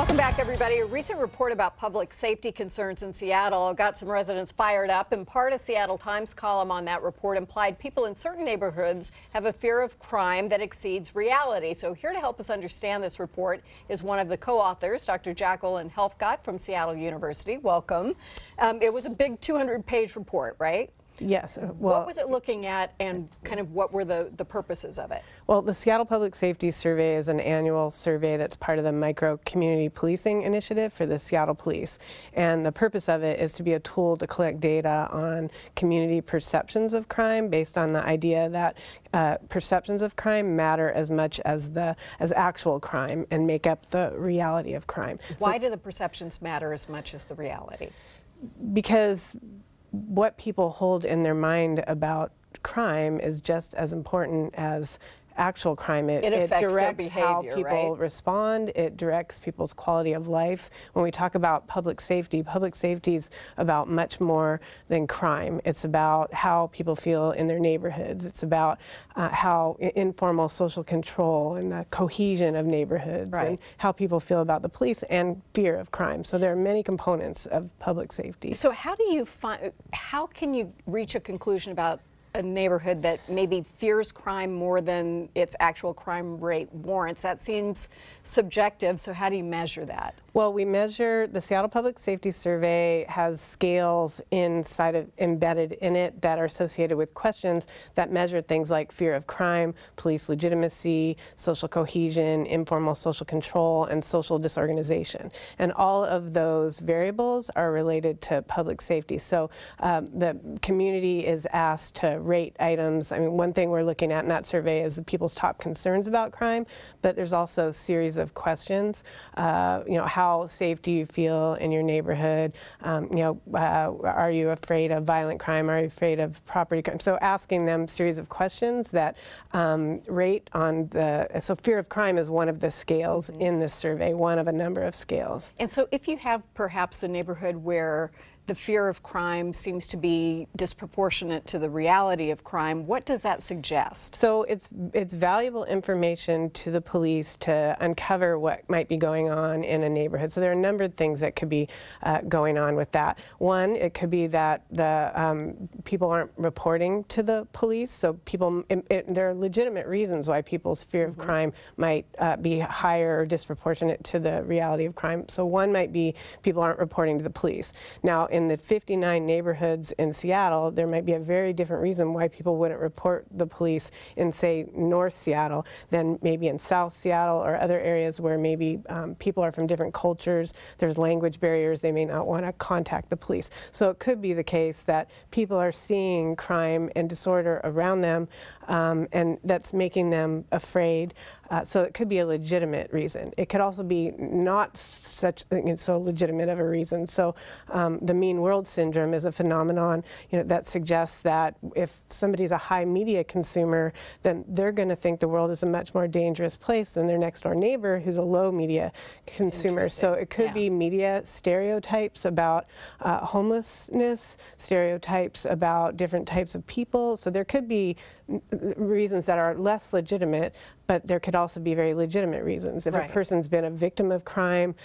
Welcome back, everybody. A recent report about public safety concerns in Seattle got some residents fired up. And part of Seattle Times column on that report implied people in certain neighborhoods have a fear of crime that exceeds reality. So here to help us understand this report is one of the co-authors, Dr. Jacqueline Helfgott from Seattle University. Welcome. It was a big 200-page report, right? Yes. Well, what was it looking at, and kind of what were the purposes of it? Well, the Seattle Public Safety Survey is an annual survey that's part of the Micro Community Policing Initiative for the Seattle Police. And the purpose of it is to be a tool to collect data on community perceptions of crime based on the idea that perceptions of crime matter as much as actual crime and make up the reality of crime. Why do the perceptions matter as much as the reality? Because what people hold in their mind about crime is just as important as actual crime. It affects their directs behavior, how people right? respond. It directs people's quality of life. When we talk about public safety is about much more than crime. It's about how people feel in their neighborhoods. It's about how informal social control and the cohesion of neighborhoods, right, and how people feel about the police and fear of crime. So there are many components of public safety. So how can you reach a conclusion about a neighborhood that maybe fears crime more than its actual crime rate warrants? That seems subjective, so how do you measure that? Well, we measure, the Seattle Public Safety Survey has scales embedded in it that are associated with questions that measure things like fear of crime, police legitimacy, social cohesion, informal social control, and social disorganization. And all of those variables are related to public safety. So the community is asked to rate items. I mean, one thing we're looking at in that survey is the people's top concerns about crime, but there's also a series of questions. How safe do you feel in your neighborhood? Are you afraid of violent crime? Are you afraid of property crime? So asking them a series of questions that rate on so fear of crime is one of the scales in this survey, one of a number of scales. And so if you have perhaps a neighborhood where the fear of crime seems to be disproportionate to the reality of crime, what does that suggest? So it's valuable information to the police to uncover what might be going on in a neighborhood. So there are a number of things that could be going on with that. One, it could be that the people aren't reporting to the police. So there are legitimate reasons why people's fear of crime might be higher or disproportionate to the reality of crime. So one might be people aren't reporting to the police. Now, in the 59 neighborhoods in Seattle, there might be a very different reason why people wouldn't report the police in, say, North Seattle than maybe in South Seattle or other areas where maybe people are from different cultures. There's language barriers. They may not want to contact the police. So it could be the case that people are seeing crime and disorder around them, and that's making them afraid. So it could be a legitimate reason. It could also be not so legitimate of a reason. So the mean world syndrome is a phenomenon, that suggests that if somebody's a high media consumer, then they're going to think the world is a much more dangerous place than their next door neighbor who's a low media consumer. So it could be media stereotypes about homelessness, stereotypes about different types of people. So there could be reasons that are less legitimate, but there could also be very legitimate reasons. If a person's been a victim of crime,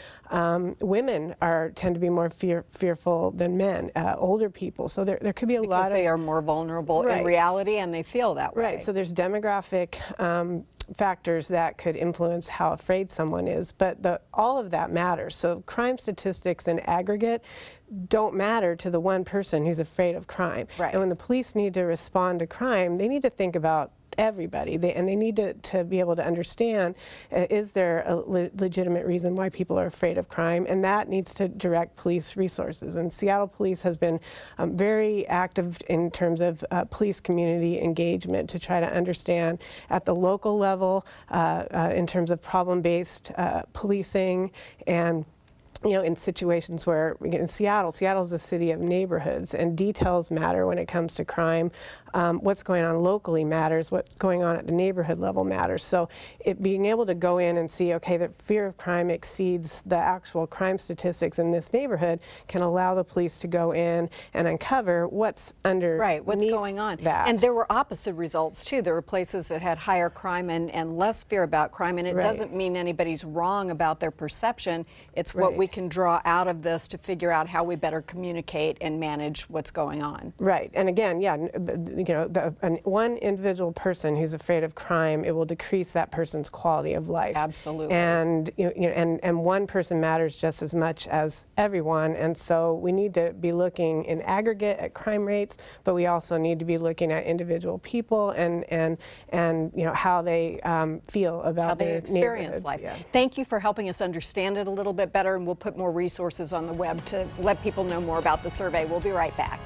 women tend to be more fearful than men, older people. So there could be a lot of... Because they are more vulnerable in reality and they feel that way. Right, so there's demographic factors that could influence how afraid someone is, but all of that matters. So crime statistics in aggregate don't matter to the one person who's afraid of crime. And when the police need to respond to crime, they need to think about everybody, and they need to be able to understand, is there a legitimate reason why people are afraid of crime, and that needs to direct police resources. And Seattle Police has been very active in terms of police community engagement to try to understand at the local level in terms of problem-based policing, and in situations where, in Seattle is a city of neighborhoods, and details matter when it comes to crime. what's going on locally matters, what's going on at the neighborhood level matters. So being able to go in and see, okay, the fear of crime exceeds the actual crime statistics in this neighborhood can allow the police to go in and uncover what's under what's going on. And there were opposite results too. There were places that had higher crime and less fear about crime, and it doesn't mean anybody's wrong about their perception. It's what we can draw out of this to figure out how we better communicate and manage what's going on. Right, and again, yeah, you know, one individual person who's afraid of crime, it will decrease that person's quality of life. Absolutely. And you know, and one person matters just as much as everyone, and so we need to be looking in aggregate at crime rates, but we also need to be looking at individual people and you know, how they feel about how they experience life. Yeah. Thank you for helping us understand it a little bit better, and we'll put more resources on the web to let people know more about the survey. We'll be right back.